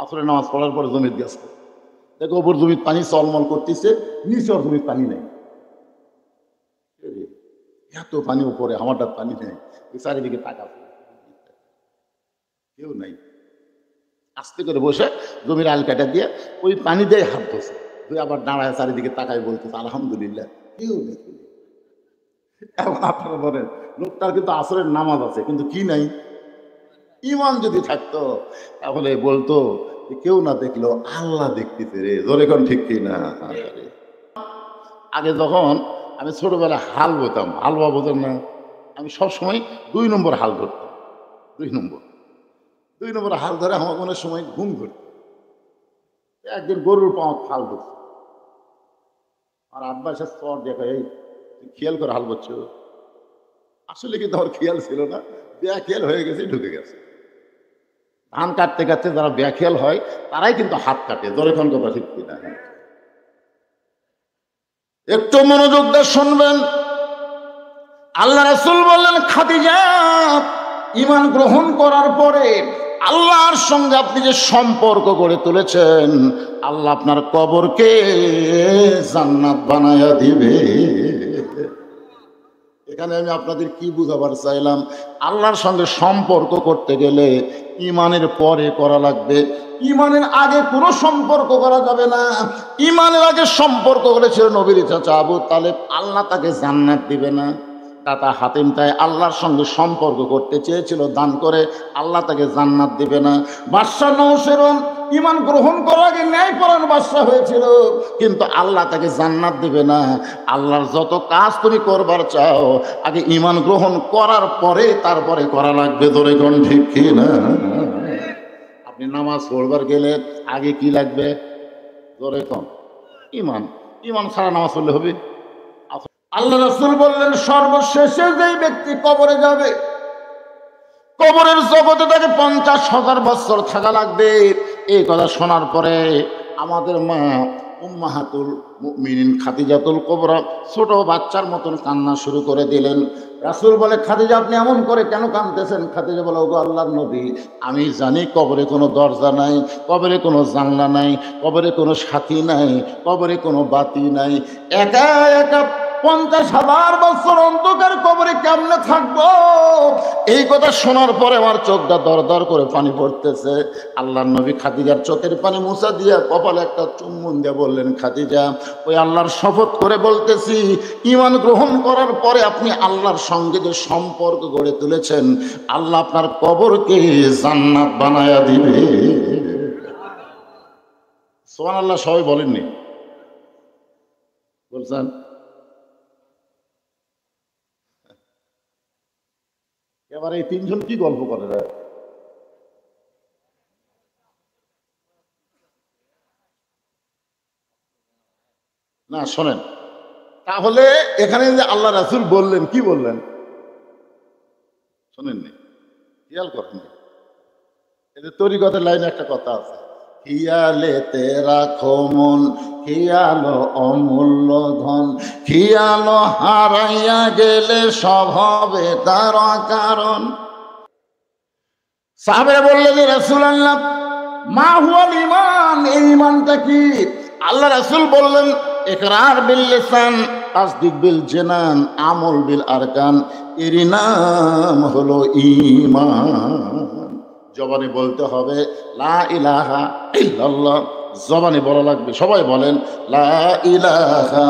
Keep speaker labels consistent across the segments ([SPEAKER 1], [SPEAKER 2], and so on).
[SPEAKER 1] আসরের নামাজ পড়ার পরে জমিত গেছে, দেখো ওপর জমিত পানি চলমল করতেছে, নিচে ওর জমিত পানি নেই। এত পানি উপরে, আমারটা পানি নেই। চারিদিকে টাকা কেউ নাই। আস্তে করে বসে জমির আল কাটা দিয়ে ওই পানি দিয়ে হাত ধরছে, তুই আবার দাঁড়ায় চারিদিকে তাকায় বলতেছে আলহামদুলিল্লাহ, কেউ দেখি। এখন আপনারা বলেন, লোকটার কিন্তু আসরের নামাজ আছে কিন্তু কি নাই? ইমান যদি থাকতো তাহলে বলতো কেউ না দেখলো আল্লাহ দেখতেছে রে, জোরে কোন ঠিক কিনা? আগে যখন আমি ছোটবেলায় হাল বইতাম, হালুয়া বোঝেন না, আমি সবসময় 2 নম্বর হাল ধরতাম। 2 নম্বর হাল ধরে আমার কোনো সময় ঘুম ধরত। একদিন গরুর পাওয়া হাল ধরছে, আর আব্বা এসে চর দেখা, এই খেয়াল করে হাল করছো। আসলে কিন্তু আমার খেয়াল ছিল না, বেখেয়াল হয়ে গেছে, ঢুকে গেছে। ধান কাটতে কাটতে যারা বেখেয়াল হয় তারাই কিন্তু হাত কাটে, জোরে কোন কথা ঠিক কিনা? একটু মনোযোগ দিয়ে শুনবেন। আল্লাহ রাসূল বললেন, খাদিজা ঈমান গ্রহণ করার পরে আল্লাহর সঙ্গে আপনি যে সম্পর্ক গড়ে তুলেছেন, আল্লাহ আপনার কবরকে জান্নাত বানায়া দিবে। এখানে আমি আপনাদের কি বুঝাবার চাইলাম, আল্লাহর সঙ্গে সম্পর্ক করতে গেলে ঈমানের পরে করা লাগবে, ঈমানের আগে কোনো সম্পর্ক করা যাবে না। ঈমানের আগে সম্পর্ক করেছিল নবীর চাচা আবু তালেব, আল্লাহ তাকে জান্নাত দিবে না। দাতা হাতিম তাই আল্লাহর সঙ্গে সম্পর্ক করতে চেয়েছিল, দান করে আল্লাহ তাকে জান্নাত দিবে না। বাদশা নওশেরও ঈমান গ্রহণ করার আগে ন্যায়পরায়ণ বাদশা হয়েছিল, কিন্তু আল্লাহ তাকে জান্নাত দিবে না। আল্লাহর যত কাজ তুমি করবার চাও আগে ঈমান গ্রহণ করার পরে তারপরে করা লাগবে, ধরে কোন ঠিক কি না? আপনি নামাজ পড়বার গেলে আগে কি লাগবে? ধরে কোন ঈমান। ঈমান ছাড়া নামাজ পড়লে হবে? আল্লাহ রাসূল বললেন, সর্বশেষে যেই ব্যক্তি কবরে যাবে, কবরের জগতে তাকে 50,000 বছর থাকা লাগবে। এই কথা শোনার পরে আমাদের মা উম্মাহাতুল মুমিনিন খাদিজাতুল কুবরা ছোট বাচ্চার মতন কান্না শুরু করে দিলেন। রাসূল বলে, খাদিজা আপনি এমন করে কেন কাঁদতেছেন? খাদিজা বলে, ওগো আল্লাহর নবী, আমি জানি কবরে কোনো দরজা নাই, কবরে কোনো জানলা নাই, কবরে কোনো সাথী নাই, কবরে কোনো বাতি নাই, একা একা 50,000 বছর অন্ধকার কবরে কেমনে থাকবো? এই কথা শোনার পরে আমার চোখটা দর দর করে পানি পড়তেছে। আল্লাহর নবী খাদিজার চোখের পানি মুছা দিয়ে কপালে একটা চুম্বন দিয়ে বললেন, খাদিজা ওই আল্লাহর শপথ করে বলতেছি, ঈমান গ্রহণ করার পরে আপনি আল্লাহর সঙ্গে যে সম্পর্ক গড়ে তুলেছেন, আল্লাহ আপনার কবরকে জান্নাত বানায়া দিবে। সুবহানাল্লাহ। সবাই বলেননি? বলছেন? এবার এই 3 জন কি গল্প করে না? শোনেন, তাহলে এখানে যে আল্লাহ রাসূল বললেন, কি বললেন শোনেননি? খেয়াল করেননি? এদের তরিকতের লাইনে একটা কথা আছে, খেয়ালেতে রাখো মন, খেয়ালো অমূল্য ধন, খেয়ালো হারাইয়া গেলে সব হবে তার কারণ। সাহাবারা বললেন, রাসূলুল্লাহ মা হুয়াল ঈমান, এই ঈমানটা কি? আল্লাহ রাসূল বললেন, ইকরার বিল লিসান, তাসদিক বিল জানান, আমল বিল আরকান, এরই নাম হলো ঈমান। জবানে বলতে হবে লা ইলাহা ইল্লাল্লাহ, জবানে বলা লাগবে। সবাই বলেন লা ইলাহা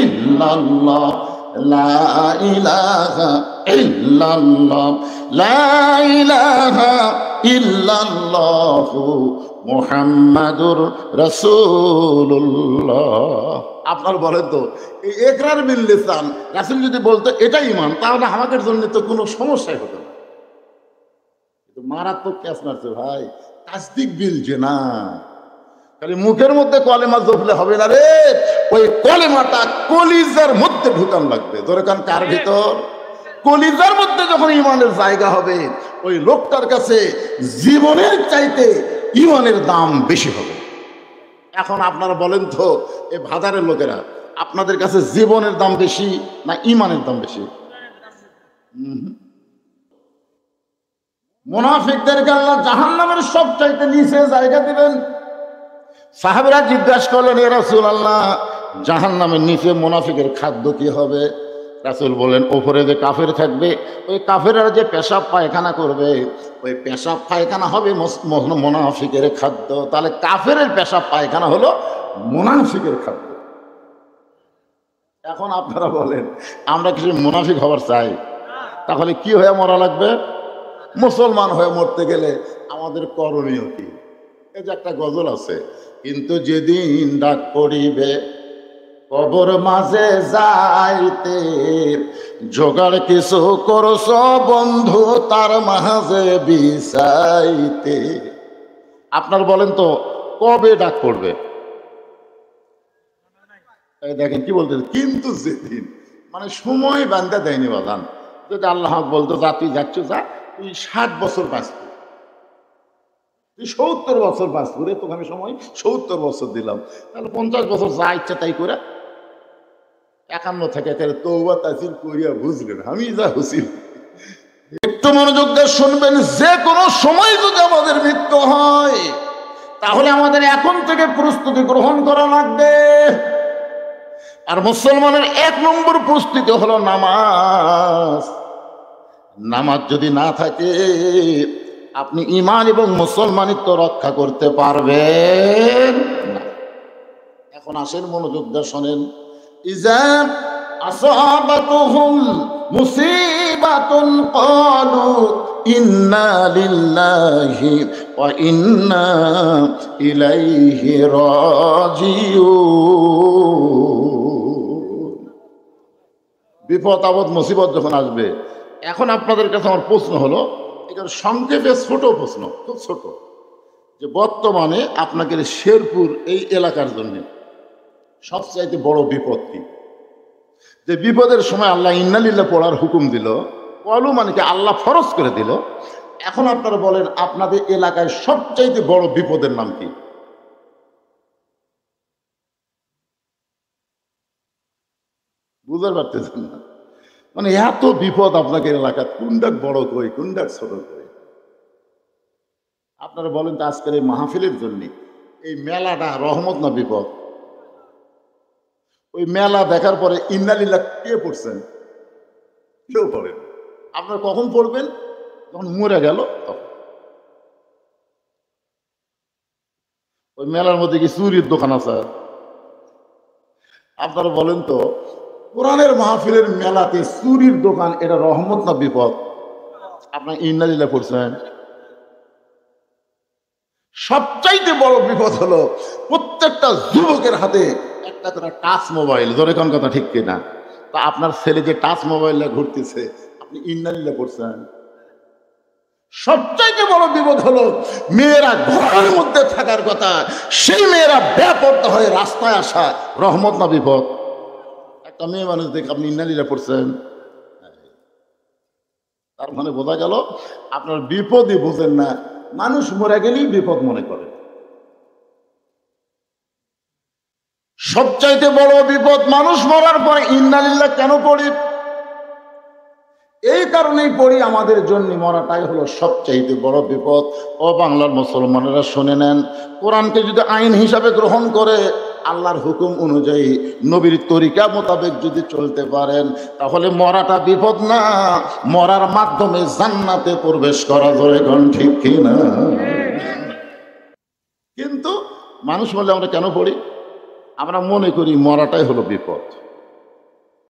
[SPEAKER 1] ইল্লাল্লাহ, লা ইলাহা ইল্লাল্লাহ, লা ইলাহা ইল্লাল্লাহু মুহাম্মাদুর রাসূলুল্লাহ। আপনার বলেন তো, এই ইকরার বিল লিসান রাসূল যদি বলতো এটা ঈমান, তাহলে আমাদের জন্য তো কোনো সমস্যাই হতো না। মারাত্মক ক্যাচ মারছে ভাই, তাসদিক বিল জানান। খালি মুখের মধ্যে কলেমা জপলে হবে না রে, ওই কলেমাটা কলিজার মধ্যে ঢুকান লাগবে। ধরে কান কার ভিতর? কলিজার মধ্যে যখন ঈমানের জায়গা হবে, ওই লোকটার কাছে জীবনের চাইতে ঈমানের দাম বেশি হবে। এখন আপনারা বলেন তো, এই বাজারের লোকেরা, আপনাদের কাছে জীবনের দাম বেশি না ঈমানের দাম বেশি? মুনাফিকদেরকে আল্লাহ জাহান্নামের সবচাইতে নিচে জায়গা দিবেন। সাহাবীরা জিজ্ঞাসা করলেন, ইয়া রাসূলুল্লাহ, জাহান্নামের নিচে মুনাফিকের খাদ্য কি হবে? রাসূল বলেন, ওপরে যে কাফের থাকবে, ওই কাফেররা যে পেশাব পায়খানা করবে, ওই পেশাব পায়খানা হবে মুনাফিকের খাদ্য। তাহলে কাফেরের পেশাব পায়খানা হলো মুনাফিকের খাদ্য। এখন আপনারা বলেন, আমরা কিছু মুনাফিক হবার চাই, তাহলে কি হয়ে মরা লাগবে? মুসলমান হয়ে মরতে গেলে আমাদের করণীয় কি? এই যে একটা গজল আছে, কিন্তু যেদিন ডাক পড়িবে কবর মাঝে যাইতে, জোগাড় কিছু করছ বন্ধু তার মাঝে বিছাইতে। আপনার বলেন তো কবে ডাক পড়বে? এই দেখেন কি বলতে, কিন্তু যেদিন, মানে সময় বান্ধা দেয়নি বাদান। যদি আল্লাহ বলতো, যা তুই যাচ্ছ, যা, তুই 60 বছর বাঁচবি, তুই 70 বছর বাঁচবি রে, তোকে আমি সময় 70 বছর দিলাম, তাহলে 50 বছর যা ইচ্ছা তাই করে 51 থেকে তওবা তাসির করিয়া বুঝলেন আমি যা হুসিল। একটু মনোযোগ দিয়ে শুনবেন, যে কোনো সময় যদি আমাদের মৃত্যু হয়, তাহলে আমাদের এখন থেকে প্রস্তুতি গ্রহণ করা লাগবে। আর মুসলমানের 1 নম্বর প্রস্তুতি হলো নামাজ। নামাজ যদি না থাকে, আপনি ঈমান এবং মুসলমানিত্ব রক্ষা করতে পারবেন না। এখন আসেন, মনোযোগ দিয়ে শোনেন। ইজা আসাবাতুহুম মুসিবাতুন ক্বালু ইন্না লিল্লাহি ওয়া ইন্না ইলাইহি রাজিউন। বিপদ আপদ মুসিবত যখন আসবে, এখন আপনাদের কাছে আমার প্রশ্ন হলো, এখানে সংক্ষেপে ছোট প্রশ্ন, খুব ছোট, যে বর্তমানে আপনাদের শেরপুর এই এলাকার জন্য সবচাইতে বড় বিপদ কি? যে বিপদের সময় আল্লাহ ইন্নালিল্লাহ পড়ার হুকুম দিল, কলু মানে কি আল্লাহ ফরজ করে দিল। এখন আপনারা বলেন, আপনাদের এলাকায় সবচাইতে বড় বিপদের নাম কি? বুঝতে পারতেছেন না? মানে এত বিপদ আপনাদের এলাকা, কোনটাক বড় কই, কোনটাক ছোট কই? আপনারা বলেন তো, আজকের এই মাহফিলের জন্য এই মেলাটা রহমত না বিপদ? ওই মেলা দেখার পরে ইন্নালিল্লাহ কে পড়ছেন? কেউ পড়েন। আপনারা কখন পড়বেন? যখন মরে গেল তখন। ওই মেলার মধ্যে কি চুরির দোকান আছে? আপনারা বলেন তো, কোরআনের মাহফিলের মেলাতে চুরির দোকান, এটা রহমত না বিপদ? আপনার ইন্নালিল্লাহ পড়ছেন। সবচাইতে বড় বিপদ হলো প্রত্যেকটা যুবকের হাতে একটা করে টাচ মোবাইল। জোরে কোন কথা, ঠিক কিনা? তা আপনার ছেলে যে টাচ মোবাইলে ঘুরতেছে, আপনি ইন্নালিল্লাহ পড়ছেন। সবচাইতে বড় বিপদ হলো মেয়েরা ঘরের মধ্যে থাকার কথা, সেই মেয়েরা বেপরোয়া হয়ে রাস্তায় আসা, রহমত না বিপদ? একটা মেয়ে মানুষ দেখে আপনি ইন্নালিল্লাহ পড়ছেন। তার মানে বোঝা গেল আপনার বিপদই বুঝেন না, মানুষ মরে গেলেই বিপদ মনে করে। সবচাইতে বড় বিপদ, মানুষ মরার পরে ইন্নালিল্লাহ কেন পড়ি? এই কারণেই পড়ি, আমাদের জন্য মরাটাই হলো সবচাইতে বড় বিপদ। ও বাংলার মুসলমানেরা শুনে নেন, কোরআনকে যদি আইন হিসাবে গ্রহণ করে, আল্লাহর হুকুম অনুযায়ী নবীর তরিকা মোতাবেক যদি চলতে পারেন, তাহলে মরাটা বিপদ না, মরার মাধ্যমে জান্নাতে প্রবেশ করা যায়। কোন ঠিক কিনা? কিন্তু মানুষ বলে আমরা কেন পড়ি? আমরা মনে করি মরাটাই হলো বিপদ।